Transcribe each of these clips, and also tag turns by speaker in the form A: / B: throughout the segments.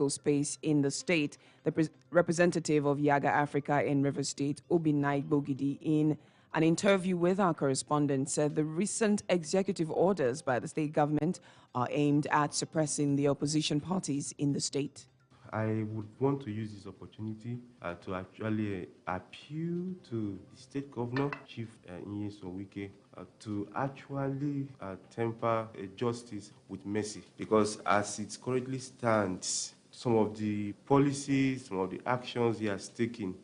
A: political space in the state. The representative of Yaga Africa in Rivers State, Obinna Igbogidi, in an interview with our correspondent, said the recent executive orders by the state government are aimed at suppressing the opposition parties in the state.
B: I would want to use this opportunity to actually appeal to the state governor, Chief Nyesom Wike, to actually temper justice with mercy, because as it currently stands, some of the policies, some of the actions he has taken,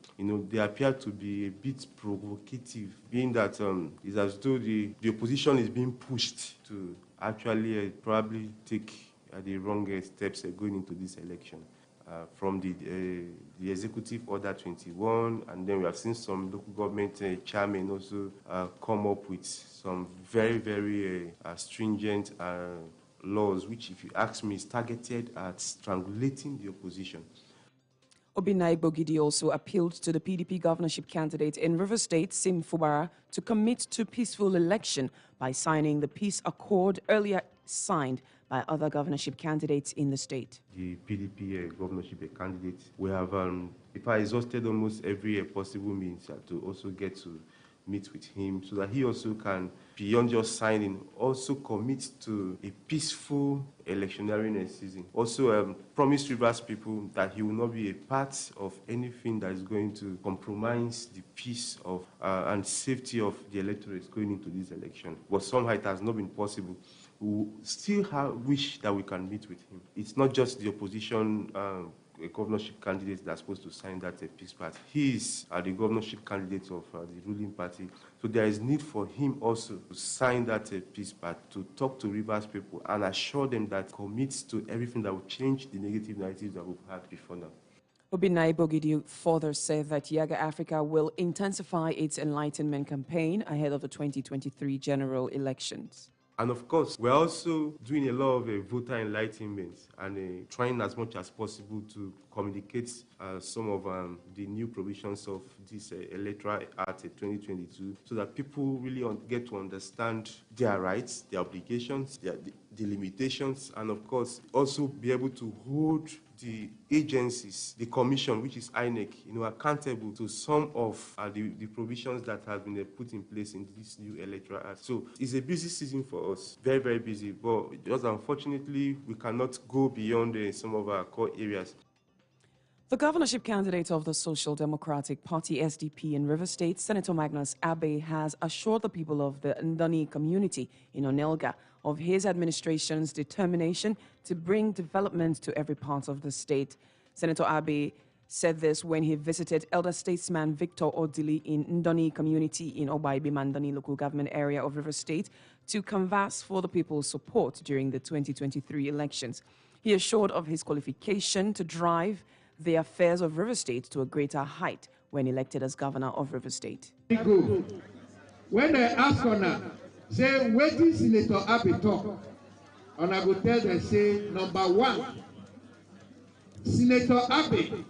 B: they appear to be a bit provocative, being that it's as though the opposition is being pushed to actually probably take the wrong steps going into this election. From the Executive Order 21, and then we have seen some local government chairmen also come up with some very, very stringent laws, which, if you ask me, is targeted at strangulating the opposition.
A: Obinna Igbogidi also appealed to the PDP governorship candidate in Rivers State, Sim Fubara, to commit to peaceful election by signing the peace accord earlier signed by other governorship candidates in the state.
B: The PDP governorship candidate, we have exhausted almost every possible means to also get to meet with him, so that he also can, beyond just signing, also commit to a peaceful electioneering season. Also promise Rivers people that he will not be a part of anything that is going to compromise the peace of and safety of the electorate going into this election. But somehow it has not been possible. We still wish that we can meet with him. It's not just the opposition governorship candidate that's supposed to sign that peace part. He is the governorship candidate of the ruling party. So there is need for him also to sign that peace part, to talk to Rivers people and assure them that commits to everything that will change the negative narratives that we've had before now.
A: Obinna Igbogidi further said that Yaga Africa will intensify its enlightenment campaign ahead of the 2023 general elections.
B: And of course, we're also doing a lot of voter enlightenment and trying as much as possible to communicate some of the new provisions of this Electoral Act 2022, so that people really get to understand their rights, their obligations, the limitations, and of course, also be able to hold the agencies, the commission, which is INEC, accountable to some of the provisions that have been put in place in this new electoral act. So it's a busy season for us, very, very busy, but just unfortunately, we cannot go beyond some of our core areas.
A: The governorship candidate of the Social Democratic Party, SDP, in Rivers State, Senator Magnus Abe, has assured the people of the Ndani community in Onelga of his administration's determination to bring development to every part of the state. Senator Abe said this when he visited elder statesman Victor Odili in Ndani community in Obaibi Mandani local government area of Rivers State to canvass for the people's support during the 2023 elections. He assured of his qualification to drive the affairs of Rivers State to a greater height when elected as governor of Rivers State.
C: When I ask Ona, say, where did Senator Abe talk? And I will tell them, say, number one, Senator Abe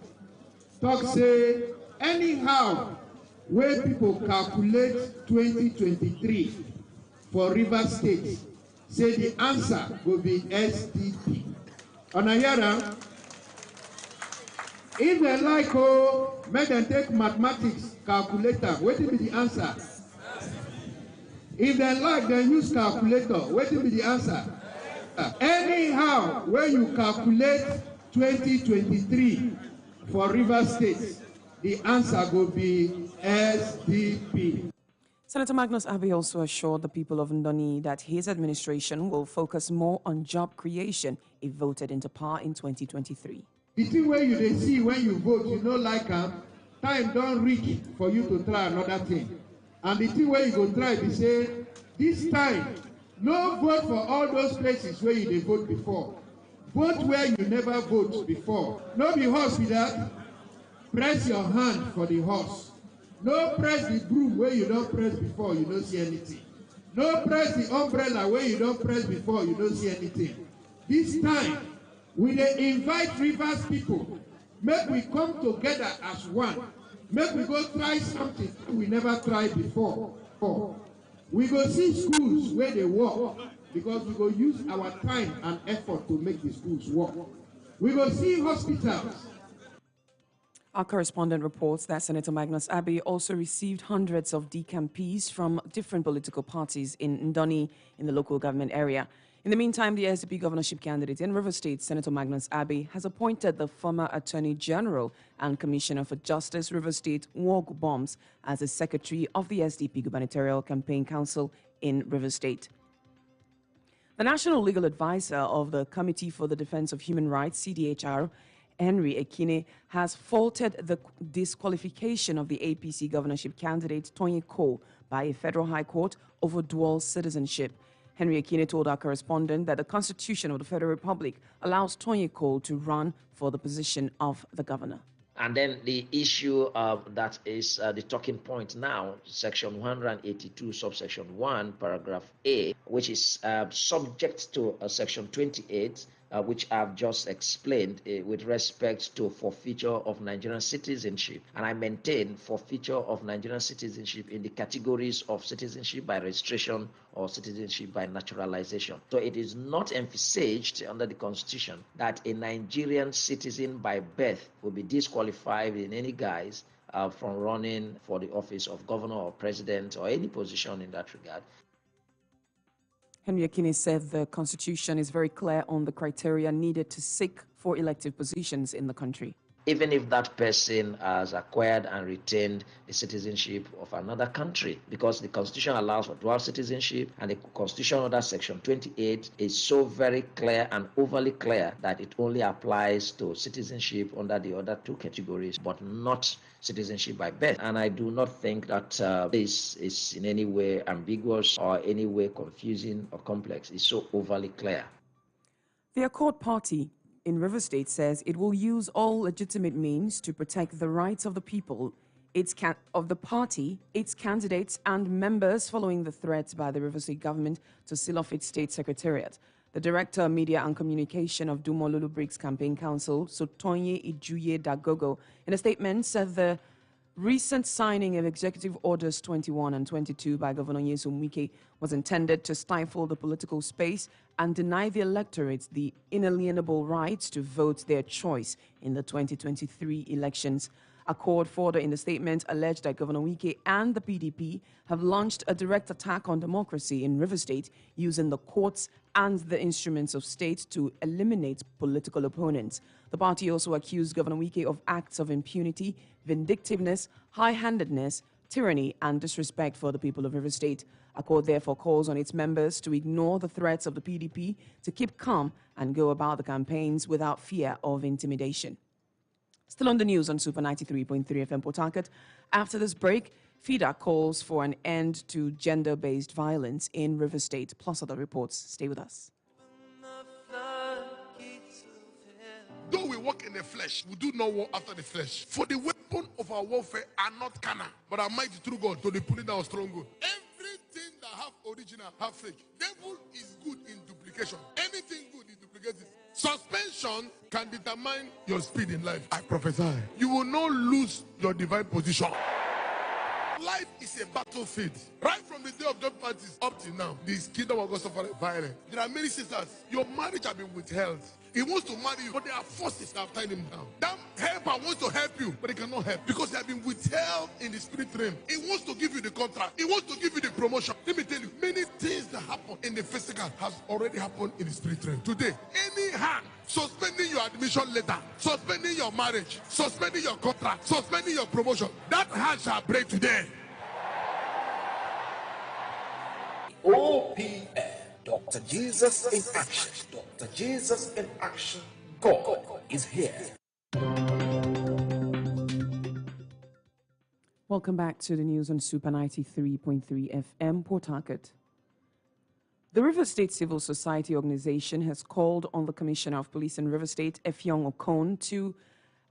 C: talk, say, anyhow, where people calculate 2023 for Rivers State, say the answer will be SDP. Ona Yara, if they like, make them take mathematics calculator, what will be the answer? If they like, they use calculator, what will be the answer? Anyhow, when you calculate 2023 for Rivers State, the answer will be SDP.
A: Senator Magnus Abe also assured the people of Ndoni that his administration will focus more on job creation if voted into power in 2023.
C: The thing where you see when you vote, you know, like time don't reach for you to try another thing. And the thing where you go try to say, this time, no vote for all those places where you did vote before. Vote where you never vote before. No be horse with that. Press your hand for the horse. No press the broom where you don't press before, you don't see anything. No press the umbrella where you don't press before, you don't see anything. This time, we dey invite Rivers people, make we come together as one. Make we go try something we never tried before. We go see schools where they work, because we go use our time and effort to make the schools work. We go see hospitals.
A: Our correspondent reports that Senator Magnus Abbey also received hundreds of decampees from different political parties in Ndoni in the local government area. In the meantime, the SDP governorship candidate in River State, Senator Magnus Abbey, has appointed the former Attorney General and Commissioner for Justice, River State, Nwogu Bombs, as the secretary of the SDP Gubernatorial Campaign Council in River State. The National Legal Advisor of the Committee for the Defense of Human Rights, CDHR, Henry Ekine, has faulted the disqualification of the APC governorship candidate Tonye Cole by a federal high court over dual citizenship. Henry Ekine told our correspondent that the Constitution of the Federal Republic allows Tonye Cole to run for the position of the governor.
D: And then the issue of that is the talking point now, section 182, subsection 1, paragraph A, which is subject to section 28, which I've just explained with respect to forfeiture of Nigerian citizenship. And I maintain forfeiture of Nigerian citizenship in the categories of citizenship by registration or citizenship by naturalization. So it is not envisaged under the Constitution that a Nigerian citizen by birth will be disqualified in any guise from running for the office of governor or president or any position in that regard.
A: Henry Ekine said the Constitution is very clear on the criteria needed to seek for elective positions in the country.
D: Even if that person has acquired and retained the citizenship of another country, because the Constitution allows for dual citizenship, and the Constitution under Section 28 is so very clear and overly clear that it only applies to citizenship under the other two categories, but not citizenship by birth. And I do not think that this is in any way ambiguous or any way confusing or complex. It's so overly clear.
A: The Accord Party in River State says it will use all legitimate means to protect the rights of the people, of the party, its candidates and members following the threats by the River State government to seal off its state secretariat. The Director of Media and Communication of Dumolulu Briggs Campaign Council, Sotonye Ijuye Dagogo, in a statement said the recent signing of Executive Orders 21 and 22 by Governor Nyesom Wike was intended to stifle the political space and deny the electorate the inalienable right to vote their choice in the 2023 elections. Accord further in the statement alleged that Governor Wike and the PDP have launched a direct attack on democracy in River State using the courts and the instruments of state to eliminate political opponents. The party also accused Governor Wike of acts of impunity, vindictiveness, high-handedness, tyranny, and disrespect for the people of River State. Accord therefore calls on its members to ignore the threats of the PDP, to keep calm and go about the campaigns without fear of intimidation. Still on the news on Super 93.3 FM Port Harcourt. After this break, FIDA calls for an end to gender-based violence in River State, plus other reports. Stay with us.
E: Though we walk in the flesh, we do not war after the flesh. For the weapon of our warfare are not carnal, but are mighty through God to the pulling down of stronghold. Everything that have original, have fake. Devil is good in duplication. Anything good is duplicated. Suspension can determine your speed in life. I prophesy. You will not lose your divine position. Life is a battlefield. Right from the day of John Baptist up till now, this kingdom of God suffered violence. There are many sisters. Your marriage has been withheld. He wants to marry you, but there are forces that have tied him down. That helper wants to help you, but he cannot help because they have been withheld in the spirit realm. He wants to give you the contract. He wants to give you the promotion. Let me tell you, many things that happen in the physical has already happened in the spirit realm. Today, any hand suspending your admission letter, suspending your marriage, suspending your contract, suspending your promotion, that hand shall break today.
F: OPN, Dr. Jesus in action. Dr. Jesus in action. God is here.
A: Welcome back to the news on Super 93.3 FM Port Harcourt. The River State Civil Society Organization has called on the Commissioner of Police in River State, Effiong Okon, to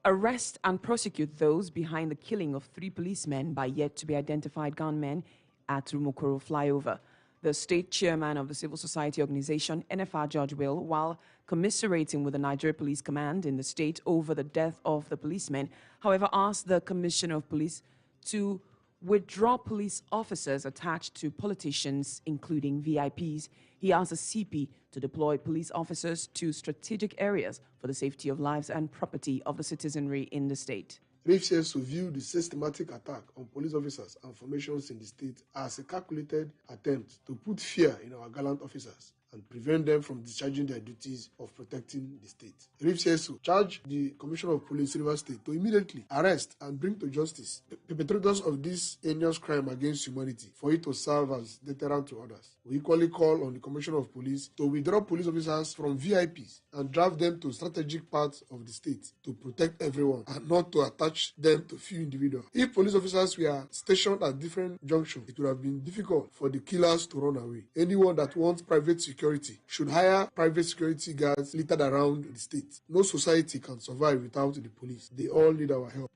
A: arrest and prosecute those behind the killing of 3 policemen by yet-to-be-identified gunmen at Rumokoro flyover. The state chairman of the Civil Society Organization, NFR George Will, while commiserating with the Nigeria Police Command in the state over the death of the policemen, however, asked the Commissioner of Police to withdraw police officers attached to politicians, including VIPs. He asked the CP to deploy police officers to strategic areas for the safety of lives and property of the citizenry in the state.
G: RIF says to view the systematic attack on police officers and formations in the state as a calculated attempt to put fear in our gallant officers and prevent them from discharging their duties of protecting the state. RIF says to charge the Commissioner of Police, Rivers State, to immediately arrest and bring to justice perpetrators of this heinous crime against humanity for it to serve as deterrent to others. We equally call on the Commissioner of Police to withdraw police officers from VIPs and drive them to strategic parts of the state to protect everyone and not to attach them to few individuals. If police officers were stationed at different junctions, it would have been difficult for the killers to run away. Anyone that wants private security should hire private security guards littered around the state. No society can survive without the police. They all need our help.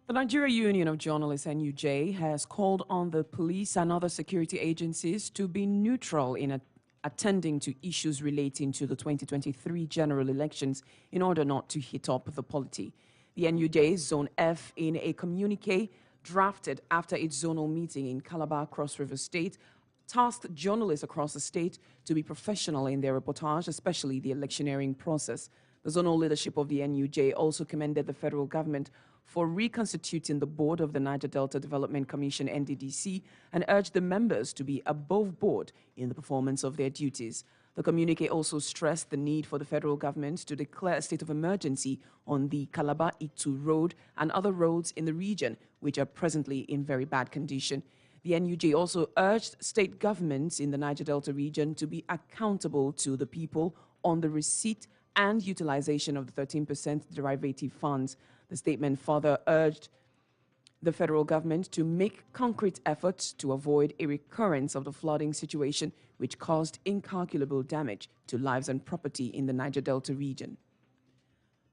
A: The Nigeria Union of Journalists, NUJ, has called on the police and other security agencies to be neutral in attending to issues relating to the 2023 general elections in order not to heat up the polity. The NUJ Zone F, in a communique drafted after its zonal meeting in Calabar, Cross River State, tasked journalists across the state to be professional in their reportage, especially the electioneering process. The zonal leadership of the NUJ also commended the federal government for reconstituting the board of the Niger Delta Development Commission, NDDC, and urged the members to be above board in the performance of their duties. The communique also stressed the need for the federal government to declare a state of emergency on the Calabar-Itu Road and other roads in the region, which are presently in very bad condition. The NUJ also urged state governments in the Niger Delta region to be accountable to the people on the receipt and utilization of the 13% derivative funds. The statement further urged the federal government to make concrete efforts to avoid a recurrence of the flooding situation, which caused incalculable damage to lives and property in the Niger Delta region.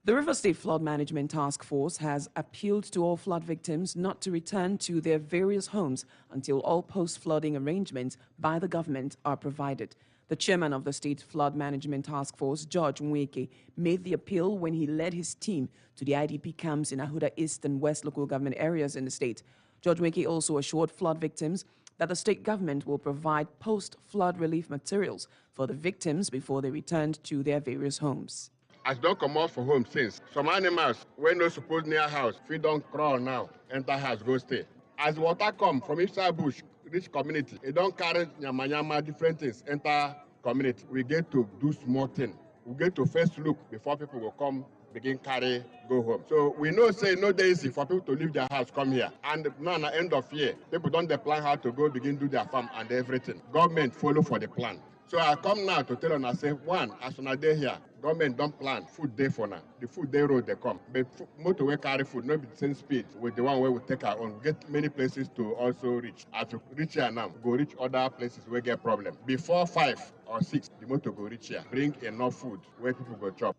A: The River State Flood Management Task Force has appealed to all flood victims not to return to their various homes until all post-flooding arrangements by the government are provided. The chairman of the State Flood Management Task Force, George Nweke, made the appeal when he led his team to the IDP camps in Ahuda East and West local government areas in the state. George Nweke also assured flood victims that the state government will provide post-flood relief materials for the victims before they returned to their various homes.
H: As don't come out for home since. Some animals, when no supposed near house, feed don't crawl now, enter house, go stay. As water come from inside bush, reach community, it don't carry nyama different things, enter community. We get to do small thing. We get to first look before people will come, begin carry, go home. So we know say no day easy for people to leave their house, come here. And now at the end of year, people don't plan how to go begin do their farm and everything. Government follow for the plan. So I come now to tell you, say, one, as on a day here, government don't plan food day for now. The food day road they come. But motorway carry food, not with the same speed with the one where we take our own. We get many places to also reach. As we reach here now, go reach other places where get problem. Before 5 or 6, the motor go reach here. Bring enough food where people go chop.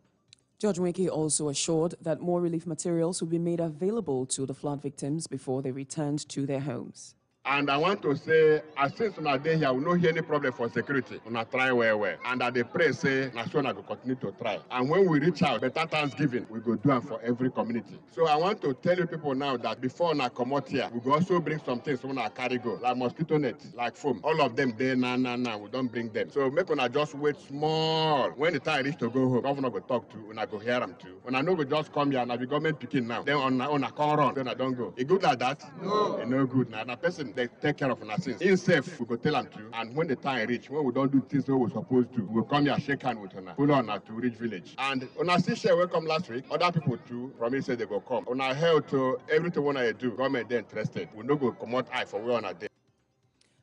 A: George Nweke also assured that more relief materials will be made available to the flood victims before they returned to their homes.
H: And I want to say, as since on a day here, we don't hear any problem for security. We try well. And I pray, say, Nation will continue to try. And when we reach out, better Thanksgiving, we go do it for every community. So I want to tell you people now that before we come out here, we go also bring some things when I carry go, like mosquito net, like foam. All of them there, now, we don't bring them. So make una just wait small. When the time reach to go home, governor go talk to, when I go hear them too. When I know we just come here, and the government picking now, then on I come run, then I don't go. It good like that? No. It no good. Now, the person, they take care of our sins. Himself, we go tell them to. And when the time reach, when we don't do things that we're supposed to, we'll come here, shake hands with her, pull on her to reach village. And when I see share welcome last week, other people too promise say they go come. When I held to everything when I do, government they interested. We no go come out eye for where on a day.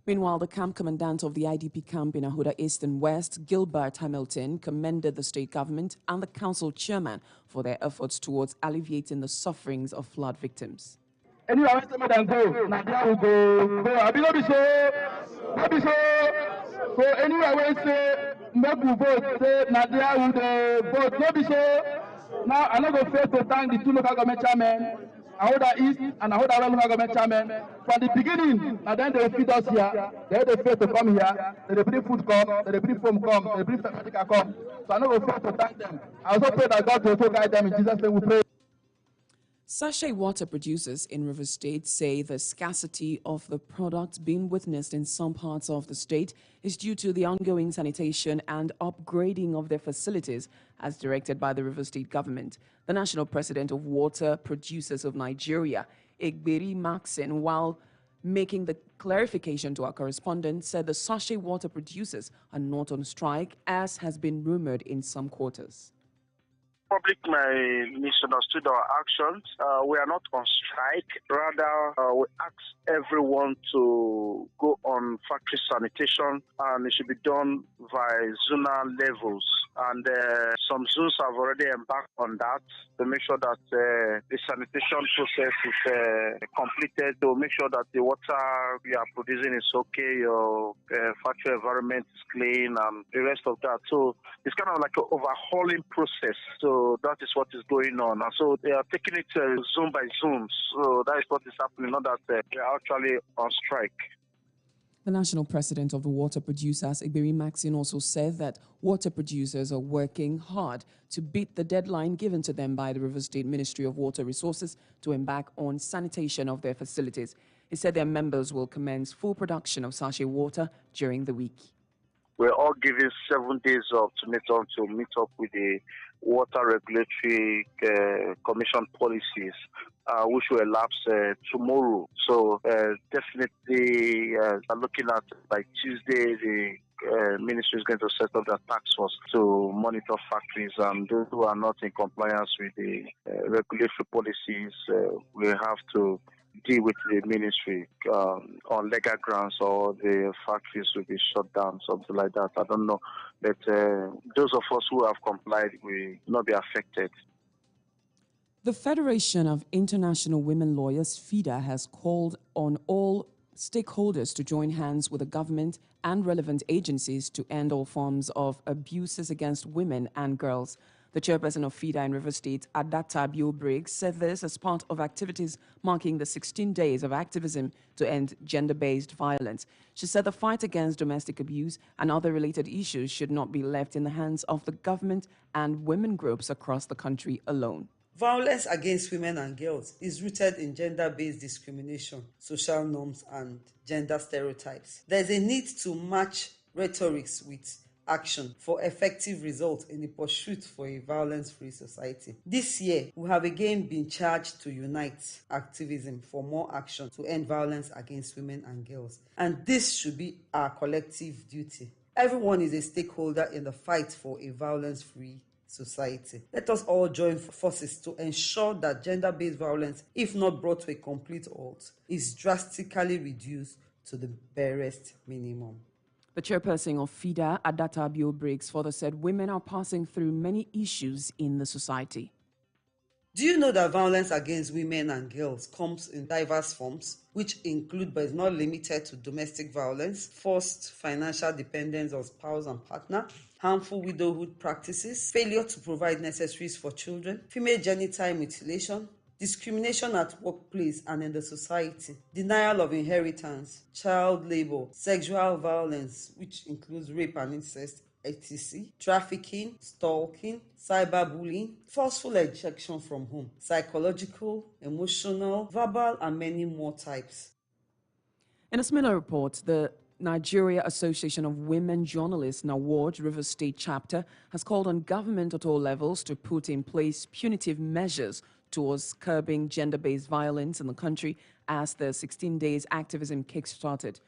A: Meanwhile, the camp commandant of the IDP camp in Ahuda East and West, Gilbert Hamilton, commended the state government and the council chairman for their efforts towards alleviating the sufferings of flood victims.
I: Anyway, I say madam go. Nadia will go. I be no be so. No be so. So anyway, I say make we vote. Say Nadia will vote. No be so. Now I no go fail to thank the two local government chairmen, Ahuda East and Ahuda West local government chairmen. From the beginning, and then they will feed us here. They fail to come here. They bring food come. They bring foam come. They bring medical come. So I no go fail to thank them. I also pray that God will also guide them in Jesus' name. We pray.
A: Sachet water producers in River State say the scarcity of the product being witnessed in some parts of the state is due to the ongoing sanitation and upgrading of their facilities as directed by the River State government. The national president of Water Producers of Nigeria, Egberi Maxine, while making the clarification to our correspondent, said the sachet water producers are not on strike, as has been rumored in some quarters.
J: Public may misunderstood our actions. We are not on strike. Rather, we ask everyone to go on factory sanitation, and it should be done by zonal levels. And some zones have already embarked on that to make sure that the sanitation process is completed, to make sure that the water you are producing is okay, your factory environment is clean, and the rest of that. So it's kind of like an overhauling process. So that is what is going on. And so they are taking it zone by zone. So that is what is happening, not that they are actually on strike.
A: The national president of the water producers, Egberi Maxine, also said that water producers are working hard to beat the deadline given to them by the River State Ministry of Water Resources to embark on sanitation of their facilities. He said their members will commence full production of sachet water during the week.
J: We're all given 7 days of ultimatum to meet up with the Water Regulatory Commission policies, which will elapse tomorrow. So definitely, I'm looking at by Tuesday, the ministry is going to set up the task force to monitor factories, and those who are not in compliance with the regulatory policies, we have to deal with the ministry on legal grounds, or the factories will be shut down, something like that. I don't know. But those of us who have complied will not be affected.
A: The Federation of International Women Lawyers, FIDA, has called on all stakeholders to join hands with the government and relevant agencies to end all forms of abuses against women and girls. The chairperson of FIDA in River State, Adata Bio-Briggs, said this as part of activities marking the 16 days of activism to end gender-based violence. She said the fight against domestic abuse and other related issues should not be left in the hands of the government and women groups across the country alone.
K: Violence against women and girls is rooted in gender-based discrimination, social norms, and gender stereotypes. There is a need to match rhetorics with action for effective results in the pursuit for a violence-free society. This year, we have again been charged to unite activism for more action to end violence against women and girls. And this should be our collective duty. Everyone is a stakeholder in the fight for a violence-free society. Let us all join forces to ensure that gender-based violence, if not brought to a complete halt, is drastically reduced to the barest minimum.
A: The chairperson of FIDA, Adata Bio-Briggs, further said women are passing through many issues in the society.
K: Do you know that violence against women and girls comes in diverse forms, which include but is not limited to domestic violence, forced financial dependence on spouse and partner, harmful widowhood practices, failure to provide necessaries for children, female genital mutilation, discrimination at workplace and in the society, denial of inheritance, child labor, sexual violence, which includes rape and incest, etc., trafficking, stalking, cyberbullying, forceful ejection from home, psychological, emotional, verbal, and many more types.
A: In a similar report, the Nigeria Association of Women Journalists, NAWOJ River State Chapter, has called on government at all levels to put in place punitive measures towards curbing gender-based violence in the country as the 16 days activism kick-started.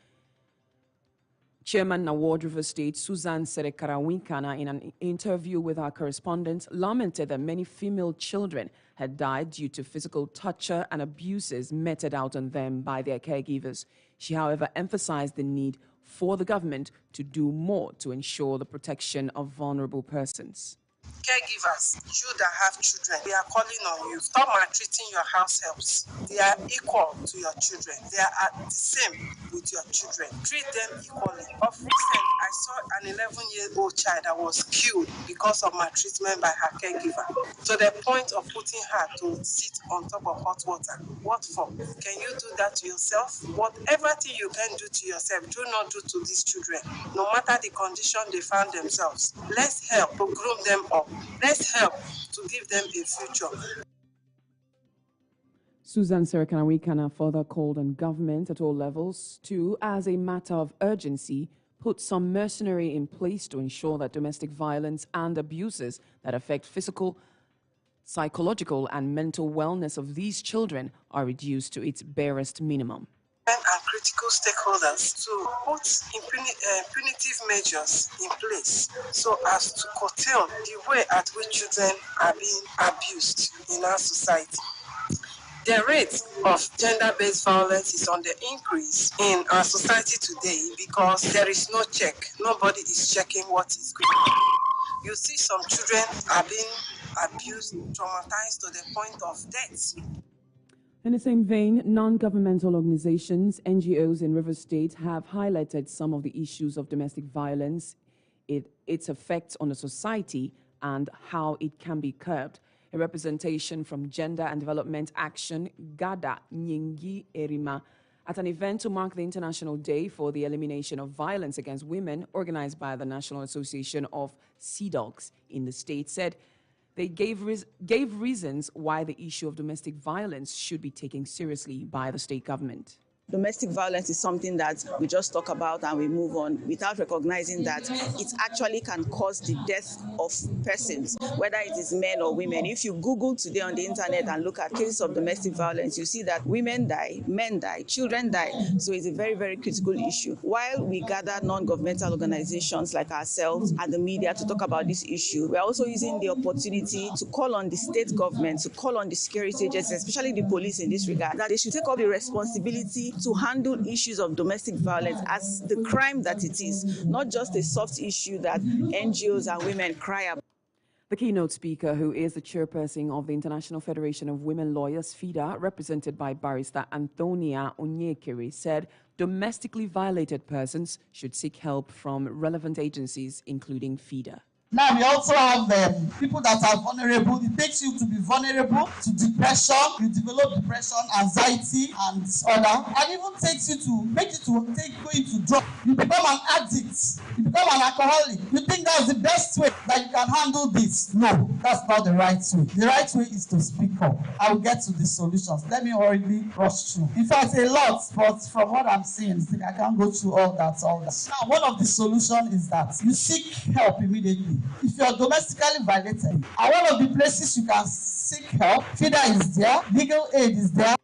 A: Chairman NAWOJ River State, Susan Serekarawinkana, in an interview with our correspondent, lamented that many female children had died due to physical torture and abuses meted out on them by their caregivers. She, however, emphasized the need for the government to do more to ensure the protection of vulnerable persons.
L: Caregivers, you that have children, we are calling on you. Stop maltreating your house helps. They are equal to your children. They are the same with your children. Treat them equally. Of recent, I saw an 11-year-old child that was killed because of maltreatment by her caregiver, to the point of putting her to sit on top of hot water. What for? Can you do that to yourself? Whatever thing you can do to yourself, do not do to these children, no matter the condition they found themselves. Let's help to groom them up. Let's help to give them a future.
A: Susan Serekanawikana further called on government at all levels to, as a matter of urgency, put some mercenary in place to ensure that domestic violence and abuses that affect physical, psychological, and mental wellness of these children are reduced to its barest minimum.
L: And critical stakeholders to put punitive measures in place so as to curtail the way at which children are being abused in our society. The rate of gender-based violence is on the increase in our society today because there is no check. Nobody is checking what is going on. You see some children are being abused, traumatized to the point of death.
A: In the same vein, non-governmental organizations, NGOs in Rivers State have highlighted some of the issues of domestic violence, its effects on the society, and how it can be curbed. A representation from Gender and Development Action, Gada Nyingi Erima, at an event to mark the International Day for the Elimination of Violence Against Women, organized by the National Association of Sea Dogs in the state, said they gave reasons why the issue of domestic violence should be taken seriously by the state government.
M: Domestic violence is something that we just talk about and we move on without recognizing that it actually can cause the death of persons, whether it is men or women. If you Google today on the internet and look at cases of domestic violence, you see that women die, men die, children die. So it's a very, very critical issue. While we gather non-governmental organizations like ourselves and the media to talk about this issue, we're also using the opportunity to call on the state government, to call on the security agencies, especially the police in this regard, that they should take up the responsibility to handle issues of domestic violence as the crime that it is, not just a soft issue that NGOs and women cry about.
A: The keynote speaker, who is the chairperson of the International Federation of Women Lawyers, FIDA, represented by barrister Antonia Onyekere, said domestically violated persons should seek help from relevant agencies, including FIDA.
N: Now we also have people that are vulnerable. It takes you to be vulnerable to depression. You develop depression, anxiety, and other. And even takes you to make you to go into drugs. You become an addict. You become an alcoholic. You think that's the best way that you can handle this? No, that's not the right way. The right way is to speak up. I will get to the solutions. Let me hurriedly rush through. In fact, a lot, but from what I'm seeing, I can't go through all that. Now, one of the solutions is that you seek help immediately. If you're domestically violated, and one of the places you can seek help, FIDA is there, legal aid is there.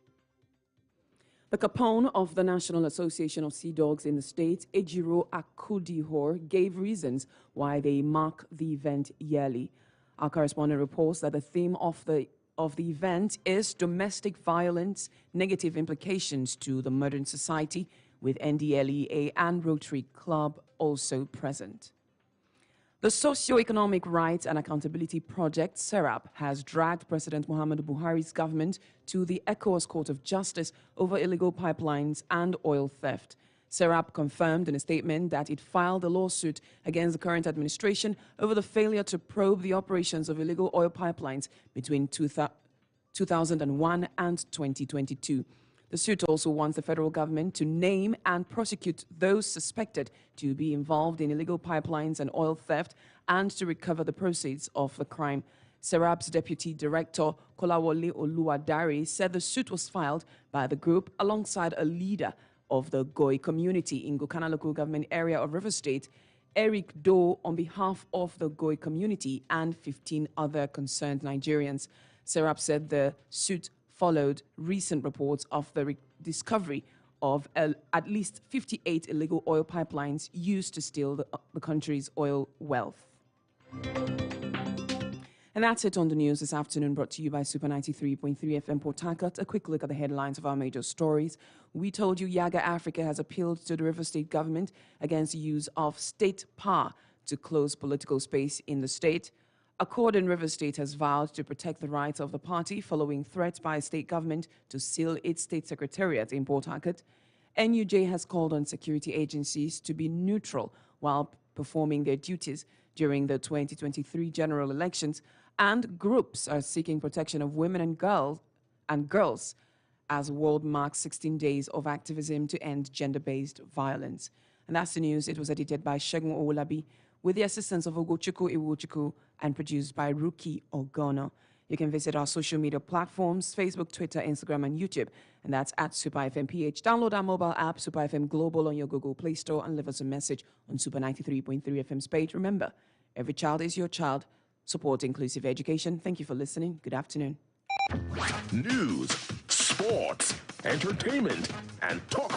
A: The Capone of the National Association of Sea Dogs in the state, Ejiro Akudihor, gave reasons why they mark the event yearly. Our correspondent reports that the theme of the event is domestic violence, negative implications to the modern society, with NDLEA and Rotary Club also present. The Socio-Economic Rights and Accountability Project, SERAP, has dragged President Muhammadu Buhari's government to the ECOWAS Court of Justice over illegal pipelines and oil theft. SERAP confirmed in a statement that it filed a lawsuit against the current administration over the failure to probe the operations of illegal oil pipelines between 2001 and 2022. The suit also wants the federal government to name and prosecute those suspected to be involved in illegal pipelines and oil theft and to recover the proceeds of the crime. SERAP's Deputy Director, Kolawole Oluwadare, said the suit was filed by the group alongside a leader of the Goi community in Gokana local government area of Rivers State, Eric Doe, on behalf of the Goi community and 15 other concerned Nigerians. SERAP said the suit followed recent reports of the discovery of at least 58 illegal oil pipelines used to steal the country's oil wealth. And that's it on the news this afternoon, brought to you by Super 93.3 FM Port Harcourt. A quick look at the headlines of our major stories. We told you Yaga Africa has appealed to the River State government against the use of state power to close political space in the state. Accord in Rivers State has vowed to protect the rights of the party following threats by state government to seal its state secretariat in Port Harcourt. NUJ has called on security agencies to be neutral while performing their duties during the 2023 general elections, and groups are seeking protection of women and girls as the world marks 16 days of activism to end gender-based violence. And that's the news. It was edited by Shegun Owolabi, with the assistance of Ogochukwu Iwochukwu, and produced by Ruki Ogono. You can visit our social media platforms, Facebook, Twitter, Instagram, and YouTube. And that's at Super FM PH. Download our mobile app, Super FM Global, on your Google Play Store and leave us a message on Super 93.3 FM's page. Remember, every child is your child. Support inclusive education. Thank you for listening. Good afternoon.
O: News, sports, entertainment, and talk